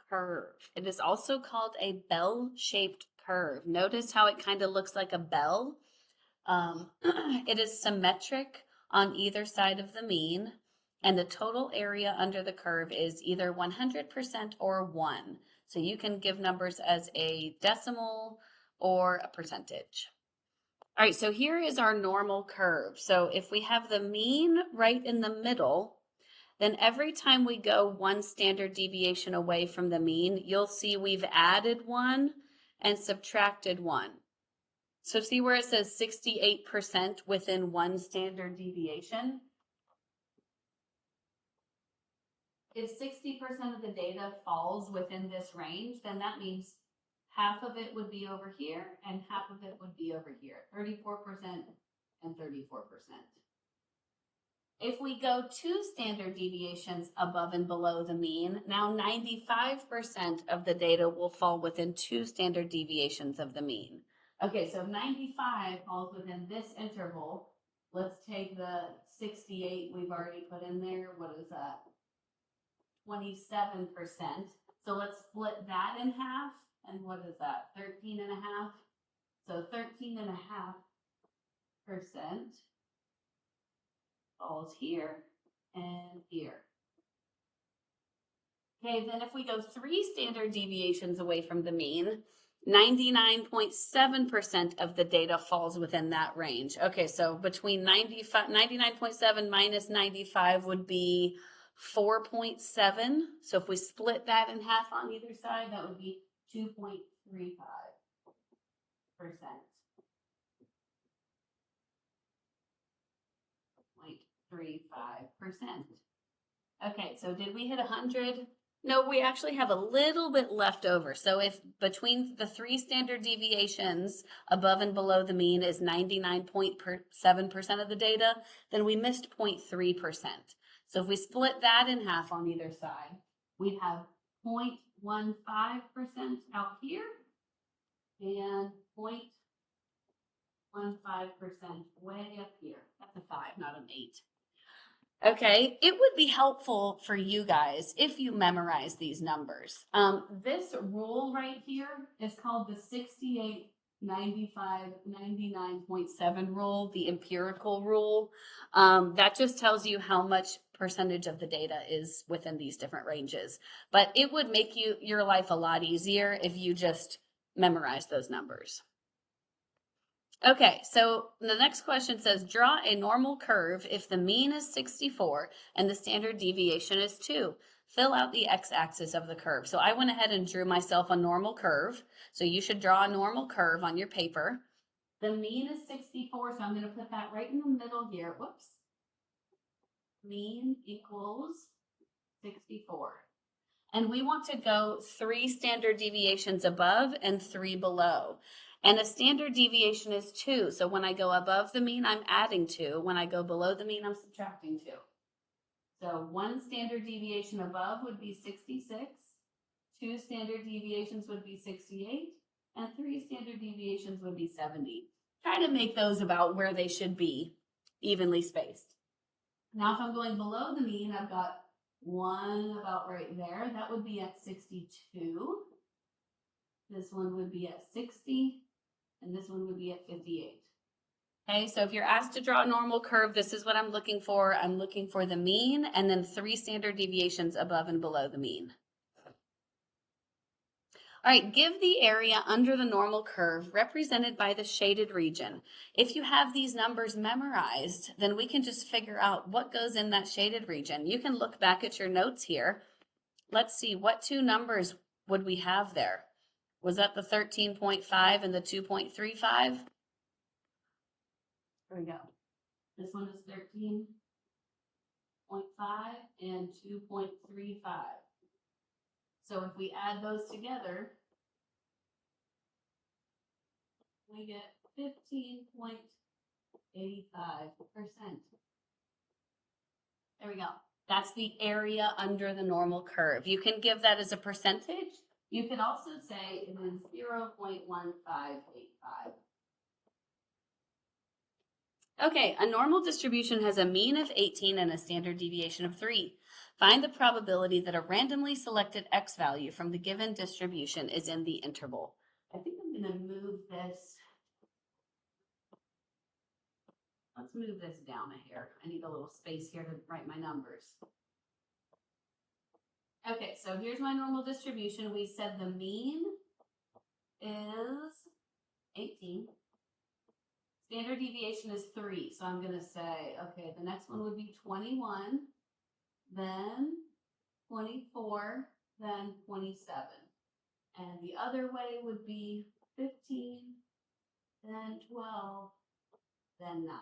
curve. It is also called a bell-shaped curve. Notice how it kind of looks like a bell. It is symmetric on either side of the mean, and the total area under the curve is either 100% or 1. So you can give numbers as a decimal or a percentage. All right, so here is our normal curve. So if we have the mean right in the middle, then every time we go one standard deviation away from the mean, you'll see we've added 1 and subtracted 1. So see where it says 68% within one standard deviation? If 60% of the data falls within this range, then that means half of it would be over here and half of it would be over here, 34% and 34%. If we go 2 standard deviations above and below the mean, now 95% of the data will fall within 2 standard deviations of the mean. Okay, so 95 falls within this interval. Let's take the 68 we've already put in there. What is that? 27%. So let's split that in half. And what is that? 13 and a half. So 13.5% falls here and here. Okay, then if we go 3 standard deviations away from the mean, 99.7% of the data falls within that range. Okay, so between 99.7 minus 95 would be 4.7. So if we split that in half on either side, that would be 2.35%. Okay, so did we hit 100? No, we actually have a little bit left over. So if between the 3 standard deviations above and below the mean is 99.7% of the data, then we missed 0.3%. So if we split that in half on either side, we'd have 0.15% out here and 0.15% way up here. That's a 5, not an 8. Okay, it would be helpful for you guys if you memorize these numbers. This rule right here is called the 68, 95, 99.7 rule, the empirical rule. That just tells you how much percentage of the data is within these different ranges. But it would make your life a lot easier if you just memorize those numbers. Okay, so the next question says, draw a normal curve if the mean is 64 and the standard deviation is 2. Fill out the x-axis of the curve. So I went ahead and drew myself a normal curve. So you should draw a normal curve on your paper. The mean is 64, so I'm going to put that right in the middle here. Whoops. Mean equals 64. And we want to go 3 standard deviations above and 3 below. And a standard deviation is 2. So when I go above the mean, I'm adding 2. When I go below the mean, I'm subtracting 2. So 1 standard deviation above would be 66. 2 standard deviations would be 68. And 3 standard deviations would be 70. Try to make those about where they should be, evenly spaced. Now if I'm going below the mean, I've got 1 about right there. That would be at 62. This one would be at 60. And this one would be at 58. Okay, so if you're asked to draw a normal curve, this is what I'm looking for. I'm looking for the mean and then 3 standard deviations above and below the mean. All right, give the area under the normal curve represented by the shaded region. If you have these numbers memorized, then we can just figure out what goes in that shaded region. You can look back at your notes here. Let's see, what 2 numbers would we have there? Was that the 13.5 and the 2.35? Here we go. This one is 13.5 and 2.35. So if we add those together, we get 15.85%. There we go. That's the area under the normal curve. You can give that as a percentage. You could also say it is 0.1585. Okay, a normal distribution has a mean of 18 and a standard deviation of 3. Find the probability that a randomly selected x value from the given distribution is in the interval. I think I'm going to move this. Let's move this down a hair. I need a little space here to write my numbers. Okay, so here's my normal distribution. We said the mean is 18. Standard deviation is 3. So I'm going to say, okay, the next one would be 21, then 24, then 27. And the other way would be 15, then 12, then 9.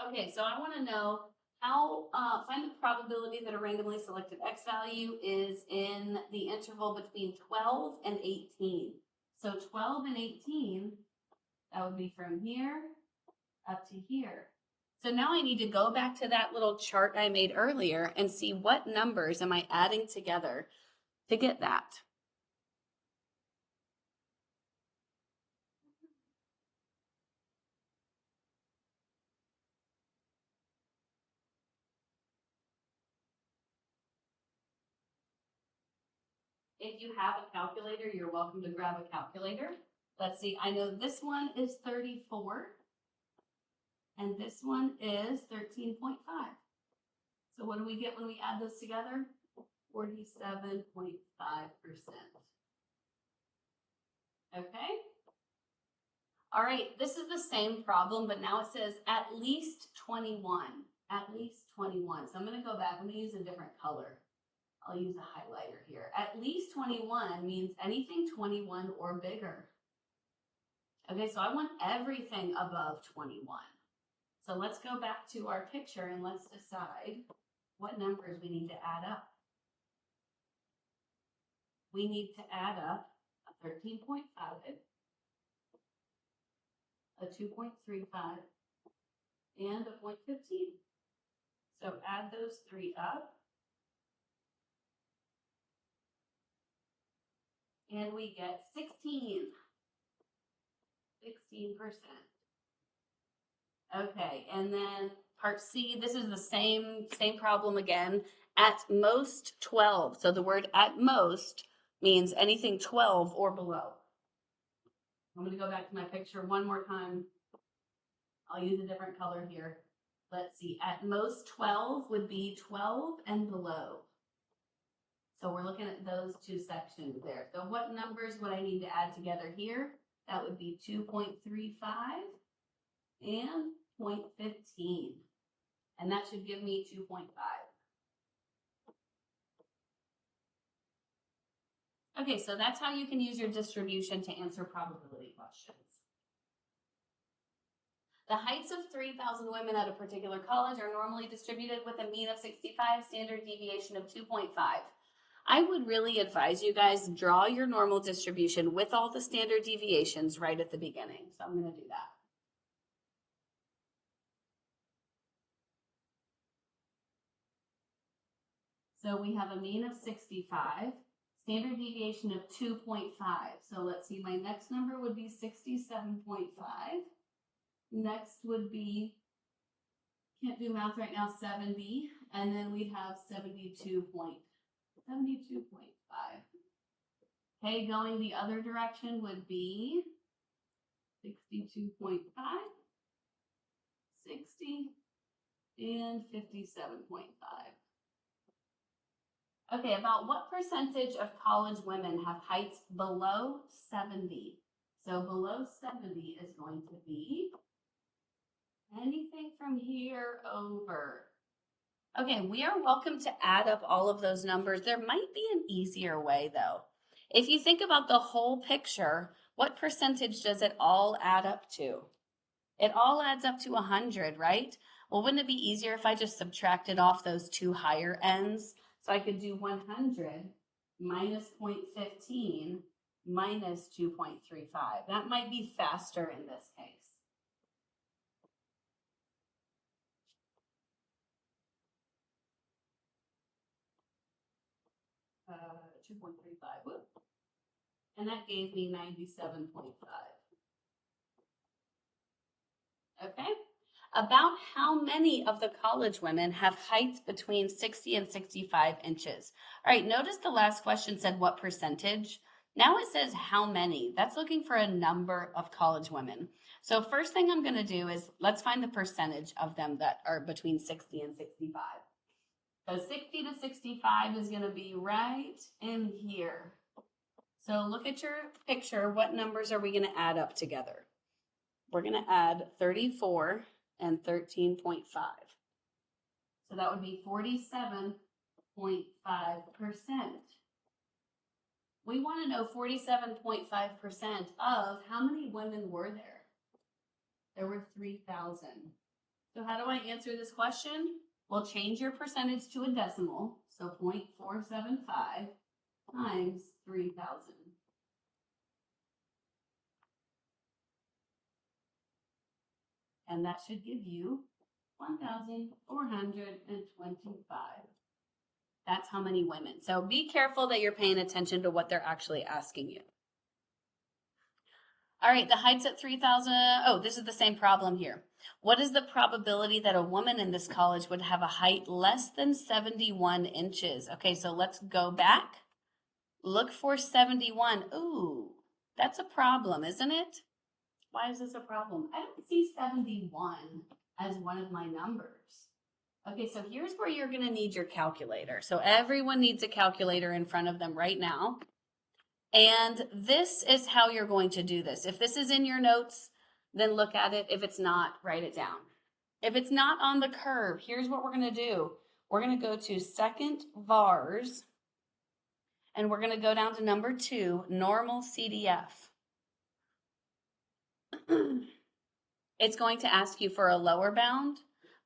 Okay, so I want to know how, find the probability that a randomly selected x value is in the interval between 12 and 18. So 12 and 18, that would be from here up to here. So now I need to go back to that little chart I made earlier and see what numbers am I adding together to get that. If you have a calculator, you're welcome to grab a calculator. Let's see, I know this one is 34, and this one is 13.5. So what do we get when we add those together? 47.5%. Okay? All right, this is the same problem, but now it says at least 21. At least 21. So I'm going to go back. I'm going to use a different color. I'll use a highlighter here. At least 21 means anything 21 or bigger. Okay, so I want everything above 21. So let's go back to our picture and let's decide what numbers we need to add up. We need to add up a 13.5, a 2.35, and a 0.15. So add those three up. And we get 16. 16%. Okay, and then part C, this is the same problem again. At most 12. So the word at most means anything 12 or below. I'm going to go back to my picture one more time. I'll use a different color here. Let's see, at most 12 would be 12 and below. So we're looking at those two sections there. So what numbers would I need to add together here? That would be 2.35 and 0.15. And that should give me 2.5. Okay, so that's how you can use your distribution to answer probability questions. The heights of 3,000 women at a particular college are normally distributed with a mean of 65, standard deviation of 2.5. I would really advise you guys draw your normal distribution with all the standard deviations right at the beginning. So I'm going to do that. So we have a mean of 65, standard deviation of 2.5. So let's see, my next number would be 67.5. Next would be, can't do math right now, 70. And then we'd have 72.5. Okay, going the other direction would be 62.5, 60, and 57.5. Okay, about what percentage of college women have heights below 70? So below 70 is going to be anything from here over. Okay, we are welcome to add up all of those numbers. There might be an easier way though. If you think about the whole picture, what percentage does it all add up to? It all adds up to 100, right? Well, wouldn't it be easier if I just subtracted off those two higher ends? So I could do 100 minus 0.15 minus 2.35. That might be faster in this case. 2.35, and that gave me 97.5. Okay, About how many of the college women have heights between 60 and 65 inches? All right, notice the last question said what percentage. Now it says how many. That's looking for a number of college women. So first thing I'm going to do is let's find the percentage of them that are between 60 and 65. So 60 to 65 is going to be right in here. So look at your picture. What numbers are we going to add up together? We're going to add 34 and 13.5. So that would be 47.5%. We want to know 47.5% of how many women were there? There were 3,000. So how do I answer this question? Well, change your percentage to a decimal. So 0.475 times 3,000. And that should give you 1,425. That's how many women. So be careful that you're paying attention to what they're actually asking you. All right, the height's at 3,000. Oh, this is the same problem here. What is the probability that a woman in this college would have a height less than 71 inches? Okay, so let's go back. Look for 71. Ooh, that's a problem, isn't it? Why is this a problem? I don't see 71 as one of my numbers. Okay, so here's where you're going to need your calculator. So everyone needs a calculator in front of them right now. And this is how you're going to do this. If this is in your notes, then look at it. If it's not, write it down. If it's not on the curve, here's what we're going to do. We're going to go to second vars, and we're going to go down to number 2, normal CDF. It's going to ask you for a lower bound,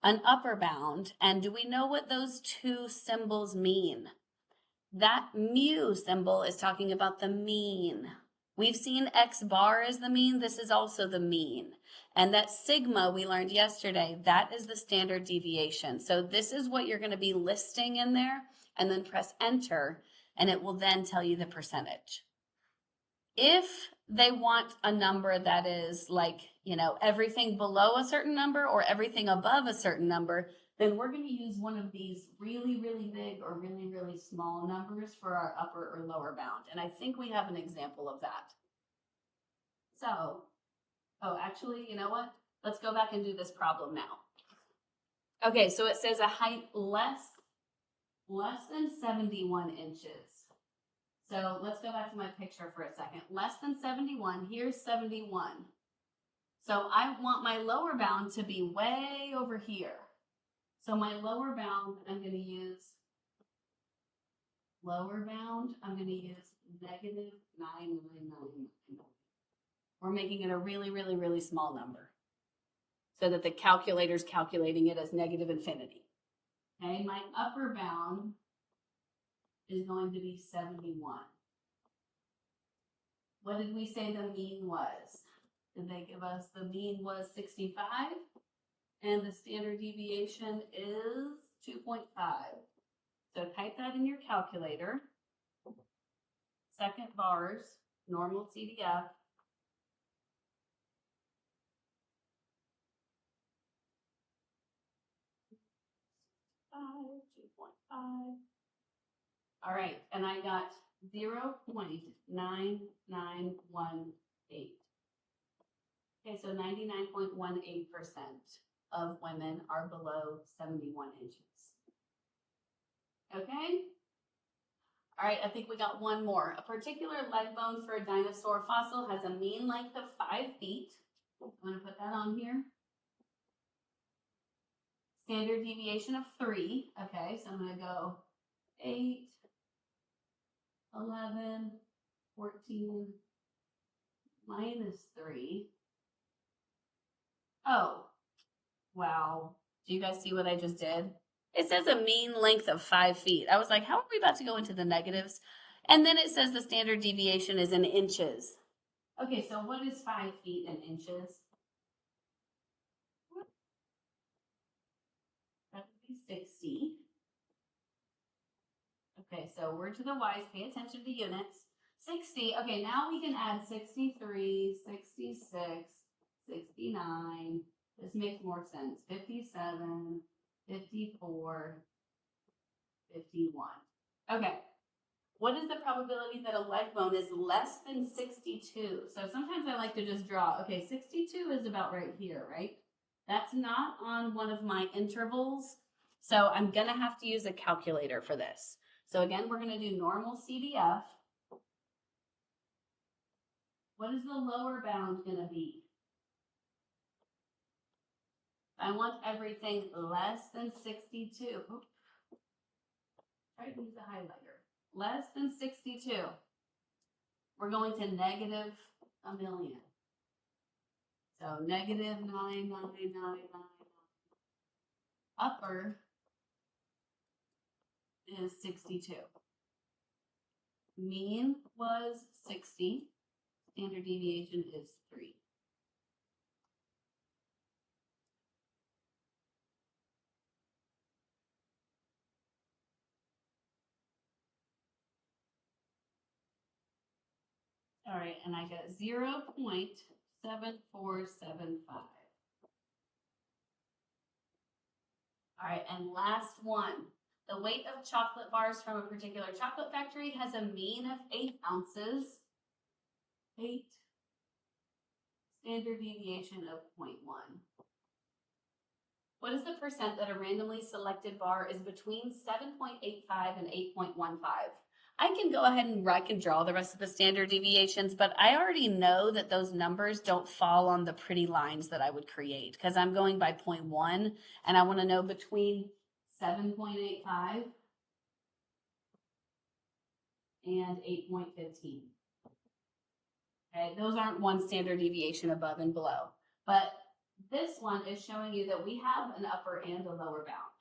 an upper bound, and do we know what those two symbols mean? That mu symbol is talking about the mean. We've seen X bar as the mean. This is also the mean. And that sigma we learned yesterday, that is the standard deviation. So this is what you're going to be listing in there, and then press enter, and it will then tell you the percentage. If they want a number that is like, everything below a certain number or everything above a certain number, then we're going to use one of these really, really big or really, really small numbers for our upper or lower bound. And I think we have an example of that. So, actually, you know what? Let's go back and do this problem now. Okay, so it says a height less than 71 inches. So let's go back to my picture for a second. Less than 71, here's 71. So I want my lower bound to be way over here. So my lower bound, I'm going to use negative 999. We're making it a really, really, really small number so that the calculator's calculating it as negative infinity. Okay, my upper bound is going to be 71. What did we say the mean was? Did they give us the mean was 65? And the standard deviation is 2.5. So type that in your calculator. Second vars, normal CDF. Five, 2.5. All right, and I got 0.9918. Okay, so 99.18% of women are below 71 inches. Okay? All right, I think we got one more. A particular leg bone for a dinosaur fossil has a mean length of 5 feet. I'm going to put that on here. Standard deviation of 3. Okay, so I'm going to go 8, 11, 14, minus 3. Oh, wow. Do you guys see what I just did? It says a mean length of 5 feet. I was like, how are we about to go into the negatives? And then it says the standard deviation is in inches. Okay, so what is 5 feet in inches? That would be 60. Okay, so word to the wise, pay attention to units. 60, okay, now we can add 63, 66, 69, This makes more sense. 57, 54, 51. Okay. What is the probability that a leg bone is less than 62? So sometimes I like to just draw. Okay, 62 is about right here, right? That's not on one of my intervals. So I'm going to have to use a calculator for this. So again, we're going to do normal CDF. What is the lower bound going to be? I want everything less than 62. Oops. Try to use a highlighter. Less than 62. We're going to negative a million. So negative 99999. Upper is 62. Mean was 60. Standard deviation is 3. All right, and I got 0.7475. All right, and last one. The weight of chocolate bars from a particular chocolate factory has a mean of 8 ounces. 8. Standard deviation of 0.1. What is the percent that a randomly selected bar is between 7.85 and 8.15? I can go ahead and I can draw the rest of the standard deviations, but I already know that those numbers don't fall on the pretty lines that I would create because I'm going by 0.1 and I want to know between 7.85 and 8.15. Okay, those aren't one standard deviation above and below, but this one is showing you that we have an upper and a lower bound.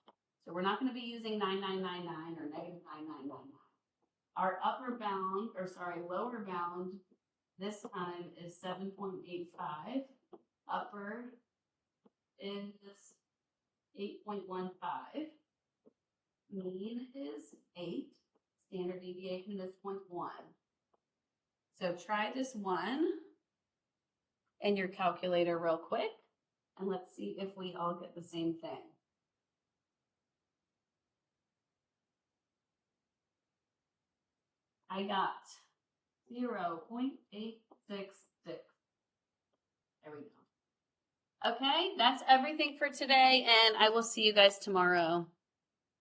So we're not going to be using 9999 or negative 9999. Our upper bound, or sorry, lower bound this time is 7.85. Upper is 8.15. Mean is 8. Standard deviation is 0.1. So try this one in your calculator real quick, and let's see if we all get the same thing. I got 0.866. There we go. Okay, that's everything for today, and I will see you guys tomorrow.